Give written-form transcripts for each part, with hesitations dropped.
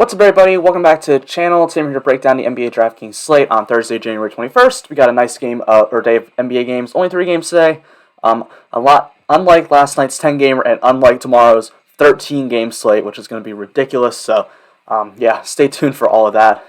What's up, everybody? Welcome back to the channel. Today I'm here to break down the NBA Draftkings slate on Thursday, January 21st. We got a nice game or day of NBA games. Only 3 games today. A lot unlike last night's 10-gamer and unlike tomorrow's 13-game slate, which is going to be ridiculous. So, yeah, stay tuned for all of that.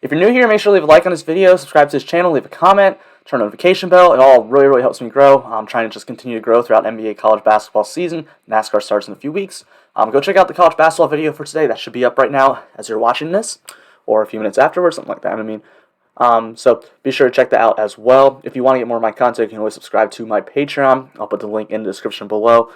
If you're new here, make sure to leave a like on this video, subscribe to this channel, leave a comment, turn on the notification bell. It all really helps me grow. I'm trying to just continue to grow throughout NBA college basketball season. NASCAR starts in a few weeks. Go check out the college basketball video for today. That should be up right now as you're watching this, or a few minutes afterwards, something like that. So be sure to check that out as well. If you want to get more of my content, you can always subscribe to my Patreon. I'll put the link in the description below.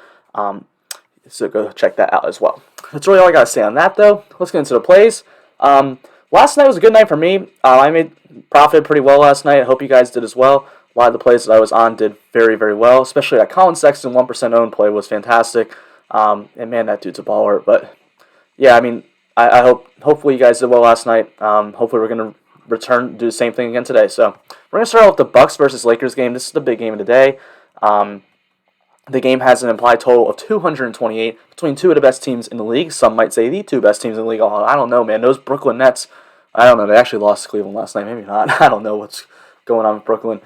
So go check that out as well. That's really all I got to say on that, though. Let's get into the plays. Last night was a good night for me. I profited pretty well last night. I hope you guys did as well. A lot of the plays that I was on did very well, especially that Colin Sexton 1% owned play was fantastic. And man, that dude's a baller. But yeah, I hopefully you guys did well last night. Hopefully we're going to do the same thing again today. So we're going to start off with the Bucks versus Lakers game. This is the big game of the day. The game has an implied total of 228 between two of the best teams in the league. Some might say the two best teams in the league. Oh, I don't know, man. Those Brooklyn Nets, I don't know. They actually lost to Cleveland last night. Maybe not. I don't know what's going on with Brooklyn.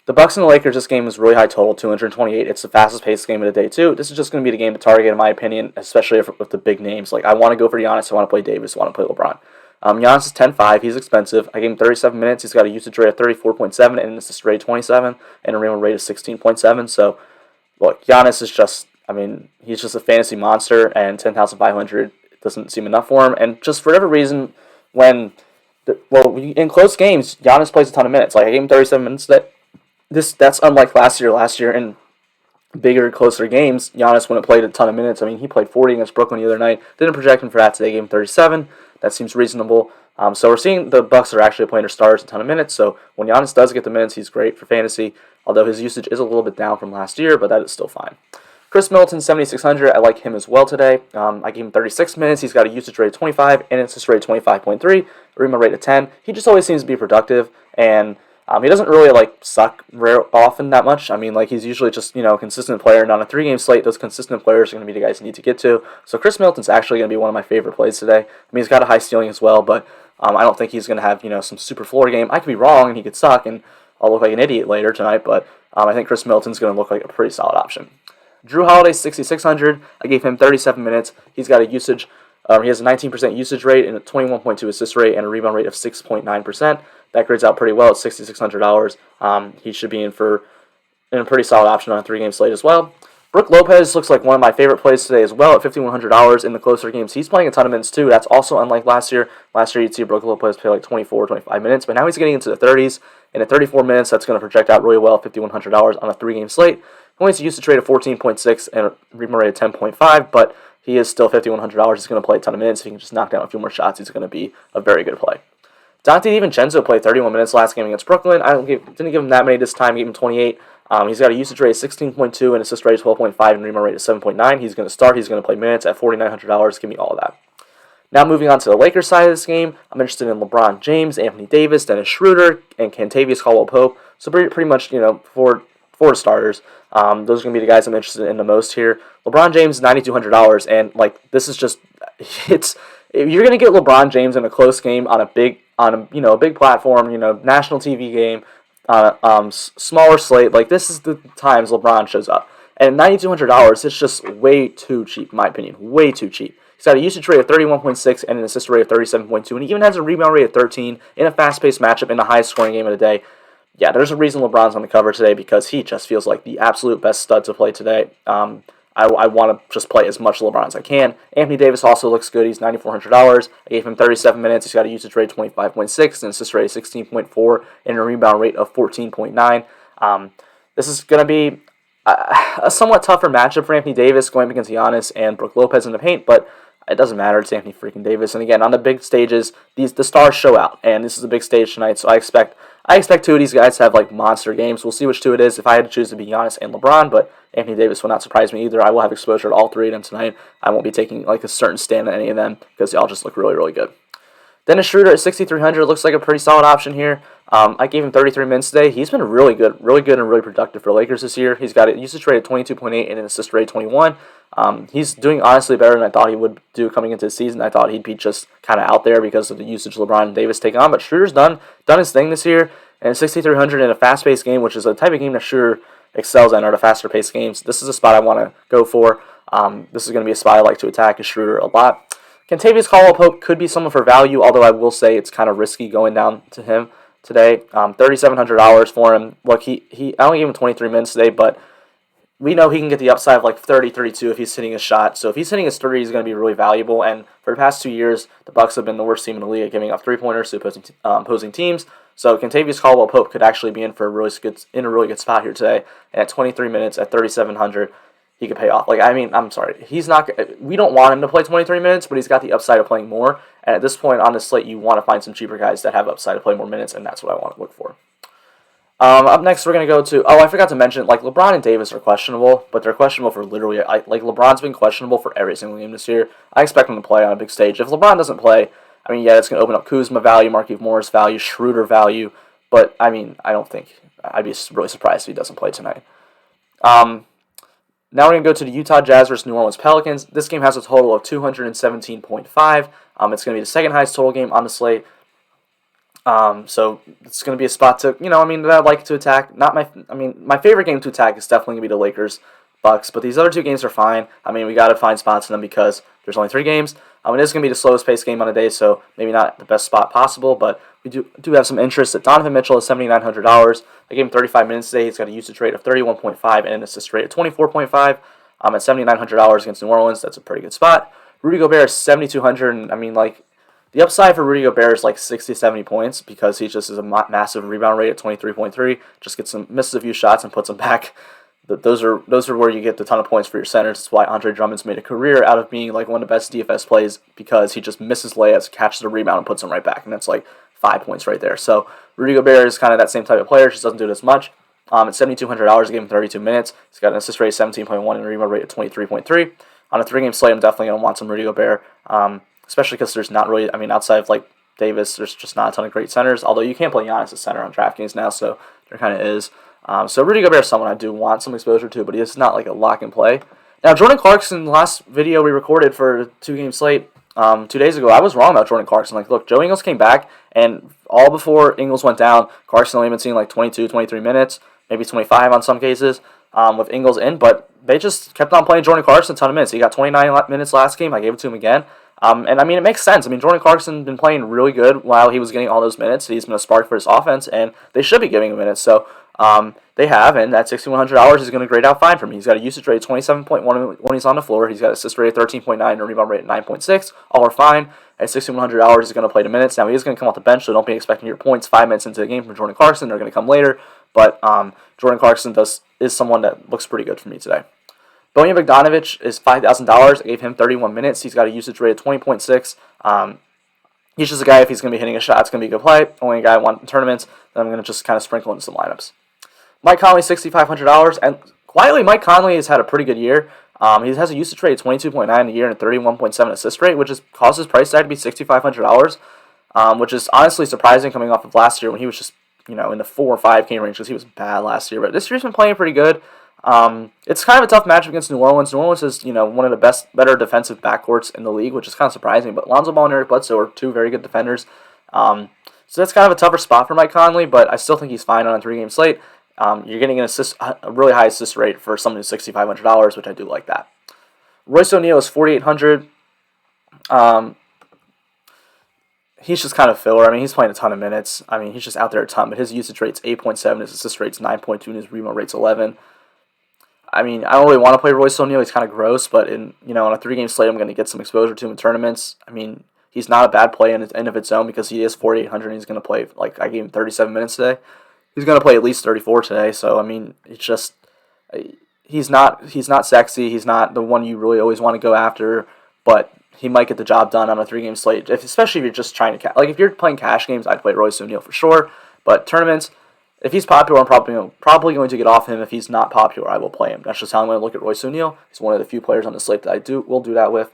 The Bucks and the Lakers, this game is really high total, 228. It's the fastest paced game of the day, too. This is just going to be the game to target, in my opinion, especially with the big names. Like, I want to go for Giannis. I want to play Davis. I want to play LeBron. Giannis is 10-5. He's expensive. I gave him 37 minutes. He's got a usage rate of 34.7 and an assist rate of 27 and a rebound rate of 16.7. So, look, Giannis is just, he's just a fantasy monster, and 10,500 doesn't seem enough for him. And just for whatever reason, in close games, Giannis plays a ton of minutes. Like, I gave him 37 minutes. That's unlike last year. Last year, in bigger, closer games, Giannis wouldn't play a ton of minutes. He played 40 against Brooklyn the other night. Didn't project him for that today. Gave him 37. That seems reasonable. So we're seeing the Bucks are actually playing their stars a ton of minutes. So when Giannis does get the minutes, he's great for fantasy. Although his usage is a little bit down from last year, but that is still fine. Chris Middleton, 7,600. I like him as well today. I gave him 36 minutes. He's got a usage rate of 25 and an assist rate of 25.3, a rebound rate of 10. He just always seems to be productive, and he doesn't really suck very often that much. He's usually just a consistent player. And on a 3-game slate, those consistent players are going to be the guys you need to get to. So Chris Middleton's actually going to be one of my favorite plays today. He's got a high ceiling as well, but I don't think he's going to have some super floor game. I could be wrong, and he could suck, and I'll look like an idiot later tonight. But I think Chris Middleton's going to look like a pretty solid option. Drew Holiday, 6,600. I gave him 37 minutes. He's got a usage. He has a 19% usage rate and a 21.2 assist rate and a rebound rate of 6.9%. That grades out pretty well at $6,600. He should be in a pretty solid option on a 3-game slate as well. Brook Lopez looks like one of my favorite plays today as well at $5,100 in the closer games. He's playing a ton of minutes too. That's also unlike last year. Last year you'd see Brook Lopez play 24, 25 minutes, but now he's getting into the 30s. And at 34 minutes, that's going to project out really well at $5,100 on a 3-game slate. He only has a usage rate of 14.6 and a rebound rate of 10.5, but he is still $5,100. He's going to play a ton of minutes. If he can just knock down a few more shots, he's going to be a very good play. Dante DiVincenzo played 31 minutes last game against Brooklyn. Didn't give him that many this time. Gave him 28. He's got a usage rate of 16.2 and assist rate of 12.5 and rebound rate of 7.9. He's going to start. He's going to play minutes at $4,900. Give me all of that. Now moving on to the Lakers side of this game, I'm interested in LeBron James, Anthony Davis, Dennis Schroeder, and Kentavious Caldwell-Pope. So pretty much, four starters. Those are going to be the guys I'm interested in the most here. LeBron James, $9,200, and this is just, if you're going to get LeBron James in a close game on a big platform, national TV game, smaller slate, this is the times LeBron shows up. And $9,200, it's just way too cheap, in my opinion. Way too cheap. He's got a usage rate of 31.6 and an assist rate of 37.2, and he even has a rebound rate of 13 in a fast-paced matchup in the highest scoring game of the day. Yeah, there's a reason LeBron's on the cover today because he just feels like the absolute best stud to play today. I want to just play as much LeBron as I can. Anthony Davis also looks good. He's $9,400. I gave him 37 minutes. He's got a usage rate of 25.6, an assist rate of 16.4, and a rebound rate of 14.9. This is going to be a somewhat tougher matchup for Anthony Davis going against Giannis and Brook Lopez in the paint, but it doesn't matter. It's Anthony freaking Davis. And again, on the big stages, the stars show out, and this is a big stage tonight, so I expect two of these guys to have monster games. We'll see which two it is. If I had to choose to be Giannis and LeBron, but Anthony Davis will not surprise me either. I will have exposure to all 3 of them tonight. I won't be taking a certain stand on any of them because they all just look really good. Dennis Schroeder at 6,300 looks like a pretty solid option here. I gave him 33 minutes today. He's been really good and really productive for Lakers this year. He's got a usage rate of 22.8 and an assist rate of 21. He's doing honestly better than I thought he would do coming into the season. I thought he'd be just kind of out there because of the usage LeBron and Davis take on. But Schroeder's done his thing this year. And 6,300 in a fast-paced game, which is a type of game that Schroeder excels in, are the faster-paced games. This is a spot I want to go for. This is going to be a spot I like to attack as Schroeder a lot. Kentavious Caldwell-Pope could be someone for value, although I will say it's kind of risky going down to him today. $3,700 for him. Look, I only gave him 23 minutes today, but we know he can get the upside of like 30, 32 if he's hitting his shot. So if he's hitting his 30, he's going to be really valuable. And for the past 2 years, the Bucks have been the worst team in the league at giving up three-pointers to opposing teams. So Kentavious Caldwell-Pope could actually be in a really good spot here today. And at 23 minutes at 3,700. He could pay off. I'm sorry. We don't want him to play 23 minutes, but he's got the upside of playing more. And at this point on the slate, you want to find some cheaper guys that have upside to play more minutes, and that's what I want to look for. Up next, we're going to go to... Oh, I forgot to mention, LeBron and Davis are questionable, but they're questionable for literally... LeBron's been questionable for every single game this year. I expect him to play on a big stage. If LeBron doesn't play, it's going to open up Kuzma value, Markieff Morris value, Schroeder value, but, I don't think... I'd be really surprised if he doesn't play tonight. Now we're going to go to the Utah Jazz versus New Orleans Pelicans. This game has a total of 217.5. It's going to be the second highest total game on the slate. So it's going to be a spot to, that I'd like to attack. My favorite game to attack is definitely going to be the Lakers Bucks, but these other two games are fine. We got to find spots in them because there's only 3 games. It is going to be the slowest paced game on the day, so maybe not the best spot possible, but we do have some interest. At Donovan Mitchell is $7,900. I gave him 35 minutes today. He's got a usage rate of 31.5 and an assist rate of 24.5. At $7,900 against New Orleans, that's a pretty good spot. Rudy Gobert is $7,200, and the upside for Rudy Gobert is like 60, 70 points because he just is a massive rebound rate at 23.3. Just misses a few shots and puts them back. Those are where you get a ton of points for your centers. That's why Andre Drummond's made a career out of being like one of the best DFS plays because he just misses layups, catches a rebound, and puts them right back. And that's like 5 points right there. So Rudy Gobert is kind of that same type of player, just doesn't do it as much. At $7,200, I gave him 32 minutes. He's got an assist rate of 17.1 and a rebound rate of 23.3. On a 3-game slate, I'm definitely going to want some Rudy Gobert, especially because there's not really, outside of like Davis, there's just not a ton of great centers. Although you can't play Giannis as center on DraftKings now, so there kind of is. So Rudy Gobert is someone I do want some exposure to, but he's not like a lock and play. Now, Jordan Clarkson, the last video we recorded for the 2-game slate 2 days ago, I was wrong about Jordan Clarkson. Look, Joe Ingles came back, and all before Ingles went down, Clarkson only been seeing like 22, 23 minutes, maybe 25 on some cases with Ingles in, but they just kept on playing Jordan Clarkson a ton of minutes. He got 29 minutes last game. I gave it to him again. And it makes sense. Jordan Clarkson's been playing really good while he was getting all those minutes. He's been a spark for his offense, and they should be giving him minutes. So they have, and that $6,100 is going to grade out fine for me. He's got a usage rate of 27.1 when he's on the floor. He's got an assist rate of 13.9 and a rebound rate of 9.6. All are fine. At $6,100, he's going to play the minutes. Now, he is going to come off the bench, so don't be expecting your points 5 minutes into the game from Jordan Clarkson. They're going to come later. But Jordan Clarkson is someone that looks pretty good for me today. Bojan Bogdanovic is $5,000. I gave him 31 minutes. He's got a usage rate of 20.6. He's just a guy, if he's going to be hitting a shot, it's going to be a good play. Only a guy I want in tournaments. Then I'm going to just kind of sprinkle in some lineups. Mike Conley, $6,500. And quietly, Mike Conley has had a pretty good year. He has a usage rate of 22.9 a year and a 31.7 assist rate, which caused his price tag to be $6,500, which is honestly surprising coming off of last year when he was just in the 4 or 5K range because he was bad last year. But this year's been playing pretty good. It's kind of a tough matchup against New Orleans. New Orleans is, one of the better defensive backcourts in the league, which is kind of surprising. But Lonzo Ball and Eric Bledsoe are 2 very good defenders. So that's kind of a tougher spot for Mike Conley, but I still think he's fine on a 3-game slate. You're getting a really high assist rate for someone who's $6,500, which I do like that. Royce O'Neal is $4,800. He's just kind of filler. He's playing a ton of minutes. He's just out there a ton, but his usage rate's 8.7, his assist rate's 9.2, and his rebound rate's 11. I don't really want to play Royce O'Neal. He's kind of gross, but on a 3-game slate, I'm going to get some exposure to him in tournaments. He's not a bad play in of its own because he is $4,800 and he's going to play, I gave him 37 minutes today. He's going to play at least 34 today, so, it's just, he's not sexy. He's not the one you really always want to go after, but he might get the job done on a 3-game slate, especially if you're just trying to, if you're playing cash games, I'd play Royce O'Neal for sure, but tournaments, if he's popular, I'm probably going to get off him. If he's not popular, I will play him. That's just how I'm going to look at Royce O'Neal. He's one of the few players on the slate that will do that with.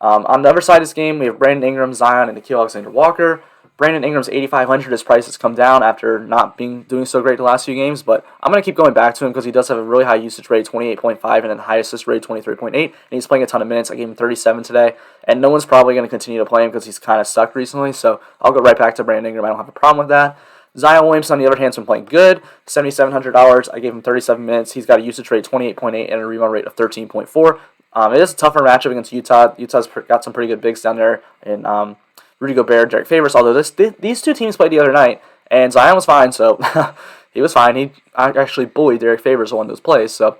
On the other side of this game, we have Brandon Ingram, Zion, and Nickeil Alexander-Walker. Brandon Ingram's 8,500. His price has come down after not doing so great the last few games, but I'm going to keep going back to him because he does have a really high usage rate, 28.5, and then high assist rate, 23.8, and he's playing a ton of minutes. I gave him 37 today, and no one's probably going to continue to play him because he's kind of stuck recently, so I'll go right back to Brandon Ingram. I don't have a problem with that. Zion Williamson, on the other hand, has been playing good. $7,700. I gave him 37 minutes. He's got a usage rate 28.8 and a rebound rate of 13.4. It is a tougher matchup against Utah. Utah's got some pretty good bigs down there in Rudy Gobert, Derek Favors. Although these two teams played the other night, and Zion was fine, so he was fine. He actually bullied Derek Favors on those plays. So,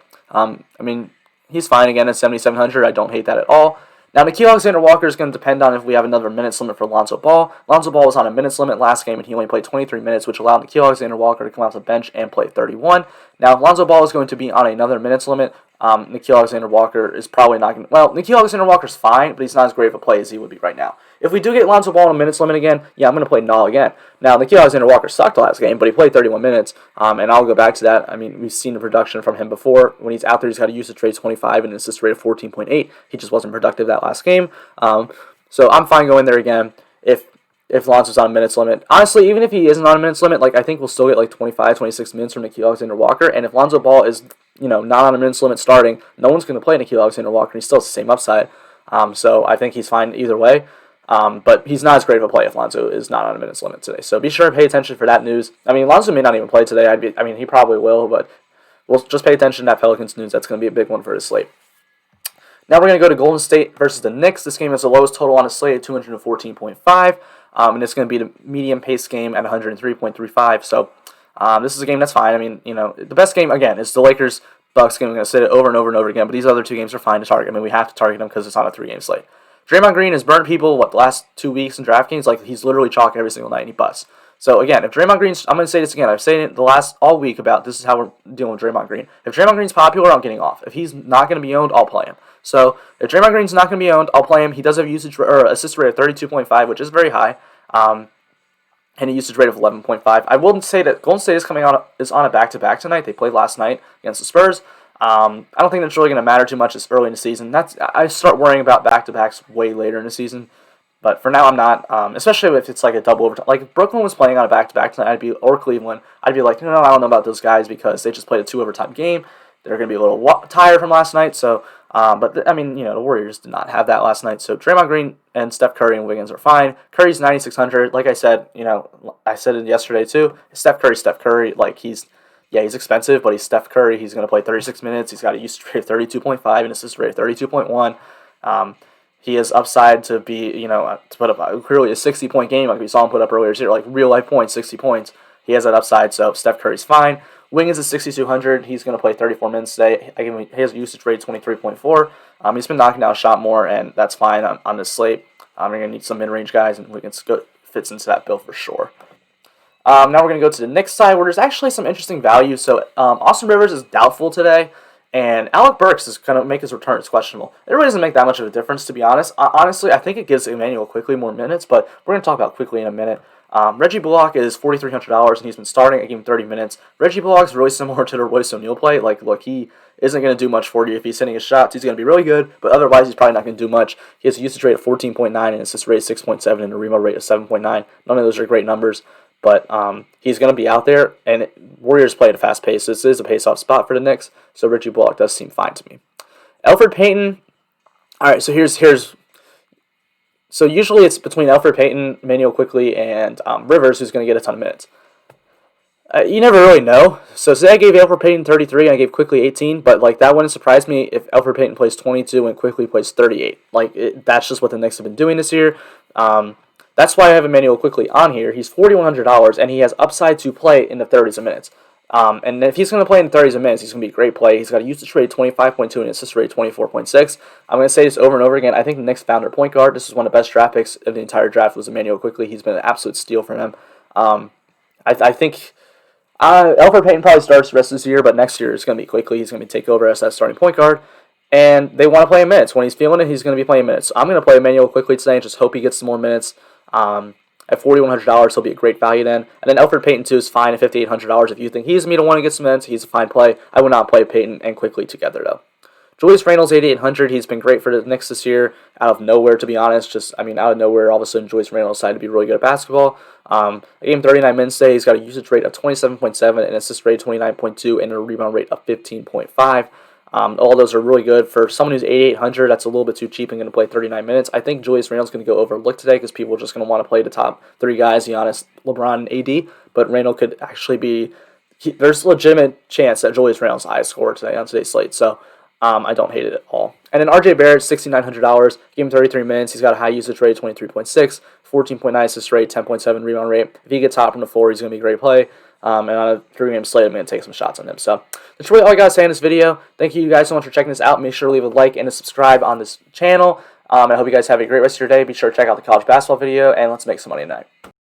he's fine again at 7,700. I don't hate that at all. Now, Nickeil Alexander-Walker is going to depend on if we have another minutes limit for Lonzo Ball. Lonzo Ball was on a minutes limit last game, and he only played 23 minutes, which allowed Nickeil Alexander-Walker to come off the bench and play 31. Now, if Lonzo Ball is going to be on another minutes limit, Nickeil Alexander-Walker is probably not going to... Well, Nickeil Alexander-Walker's fine, but he's not as great of a play as he would be right now. If we do get Lonzo Ball on a minutes limit again, yeah, I'm going to play Null again. Now, Nickeil Alexander-Walker sucked last game, but he played 31 minutes, and I'll go back to that. I mean, we've seen the production from him before. When he's out there, he's got a usage rate of 25 and an assist rate of 14.8. He just wasn't productive that last game. So I'm fine going there again if Lonzo's on a minutes limit. Honestly, even if he isn't on a minutes limit, I think we'll still get 25, 26 minutes from Nickeil Alexander-Walker. And if Lonzo Ball is, not on a minutes limit starting, no one's going to play Nickeil Alexander-Walker, and he still has the same upside. So I think he's fine either way. But he's not as great of a play if Lonzo is not on a minutes limit today. So be sure to pay attention for that news. Lonzo may not even play today. He probably will, but we'll just pay attention to that Pelicans news. That's going to be a big one for his slate. Now we're going to go to Golden State versus the Knicks. This game has the lowest total on his slate at 214.5. And it's going to be the medium-paced game at 103.35. So this is a game that's fine. The best game, again, is the Lakers-Bucks game. I'm going to say it over and over and over again, but these other two games are fine to target. We have to target them because it's on a 3-game slate. Draymond Green has burnt people, the last 2 weeks in DraftKings? He's literally chalk every single night and he busts. So, again, if Draymond Green's... I'm going to say this again. I've said it all week about this is how we're dealing with Draymond Green. If Draymond Green's popular, I'm getting off. If he's not going to be owned, I'll play him. So, if Draymond Green's not going to be owned, I'll play him. He does have assist rate of 32.5, which is very high, and a usage rate of 11.5. I wouldn't say that Golden State is on a back-to-back tonight. They played last night against the Spurs. I don't think that's really going to matter too much this early in the season. I start worrying about back-to-backs way later in the season. But for now, I'm not, especially if it's a double overtime. If Brooklyn was playing on a back-to-back tonight, or Cleveland, I'd be like, no, I don't know about those guys because they just played a 2-overtime game. They're going to be a little tired from last night. So, the Warriors did not have that last night. So Draymond Green and Steph Curry and Wiggins are fine. Curry's 9,600. Like I said, I said it yesterday too. Steph Curry. He's expensive, but he's Steph Curry. He's going to play 36 minutes. He's got a usage rate of 32.5 and assist rate of 32.1. He has upside to be, to put up clearly a 60-point game like we saw him put up earlier this year, real-life points, 60 points. He has that upside, so Steph Curry's fine. Wiggins is 6,200. He's going to play 34 minutes today. He has a usage rate of 23.4. He's been knocking down a shot more, and that's fine on this slate. You're going to need some mid-range guys, and Wiggins fits into that bill for sure. Now we're going to go to the Knicks side, where there's actually some interesting value. So Austin Rivers is doubtful today, and Alec Burks is going to make his return. It's questionable. It really doesn't make that much of a difference, to be honest. Honestly, I think it gives Emmanuel Quickley more minutes, but we're going to talk about Quickley in a minute. Reggie Bullock is $4,300, and he's been starting. I gave him 30 minutes. Reggie Bullock's really similar to the Royce O'Neal play. He isn't going to do much for you. If he's hitting his shots, he's going to be really good, but otherwise he's probably not going to do much. He has a usage rate of 14.9 and assist rate of 6.7 and a rebound rate of 7.9. None of those are great numbers, but he's going to be out there, and Warriors play at a fast pace. This is a pace-off spot for the Knicks, so Reggie Bullock does seem fine to me. Elfrid Payton. All right, so here's. So usually it's between Elfrid Payton, Emmanuel Quickley, and Rivers who's going to get a ton of minutes. You never really know. So today I gave Elfrid Payton 33 and I gave Quickley 18, but that wouldn't surprise me if Elfrid Payton plays 22 and Quickley plays 38. That's just what the Knicks have been doing this year. That's why I have Emmanuel Quickley on here. He's $4,100 and he has upside to play in the 30s of minutes. And if he's going to play in the 30s of minutes, he's going to be a great play. He's got a usage rate of 25.2 and an assist rate of 24.6. I'm going to say this over and over again. I think the Knicks found their point guard. This is one of the best draft picks of the entire draft was Emmanuel Quickley. He's been an absolute steal for them. I think Elfrid Payton probably starts the rest of this year, but next year it's going to be Quickley. He's going to take over as that starting point guard. And they want to play in minutes. When he's feeling it, he's going to be playing minutes. So I'm going to play Emmanuel Quickley today and just hope he gets some more minutes. At $4,100, he'll be a great value then. And then Elfrid Payton, too, is fine at $5,800. If you think he's going to want to get some minutes, he's a fine play. I would not play Payton and Quickley together, though. Julius Randle's 8,800. He's been great for the Knicks this year, out of nowhere, to be honest. Out of nowhere, all of a sudden, Julius Randle decided to be really good at basketball. They gave him 39 minutes today. He's got a usage rate of 27.7, an assist rate of 29.2, and a rebound rate of 15.5. All those are really good. For someone who's 8,800, that's a little bit too cheap and going to play 39 minutes. I think Julius Randle's going to go overlooked today because people are just going to want to play the top three guys, Giannis, LeBron, and AD. But Randle could actually be... there's a legitimate chance that Julius Randle's the highest scorer today on today's slate. So I don't hate it at all. And then RJ Barrett, $6,900. Give him 33 minutes. He's got a high usage rate, 23.6, 14.9 assist rate, 10.7 rebound rate. If he gets hot from the floor, he's going to be a great play. And on a 3-game slate, I'm going to take some shots on him. So that's really all I got to say in this video. Thank you guys so much for checking this out. Make sure to leave a like and a subscribe on this channel. I hope you guys have a great rest of your day. Be sure to check out the college basketball video, and let's make some money tonight.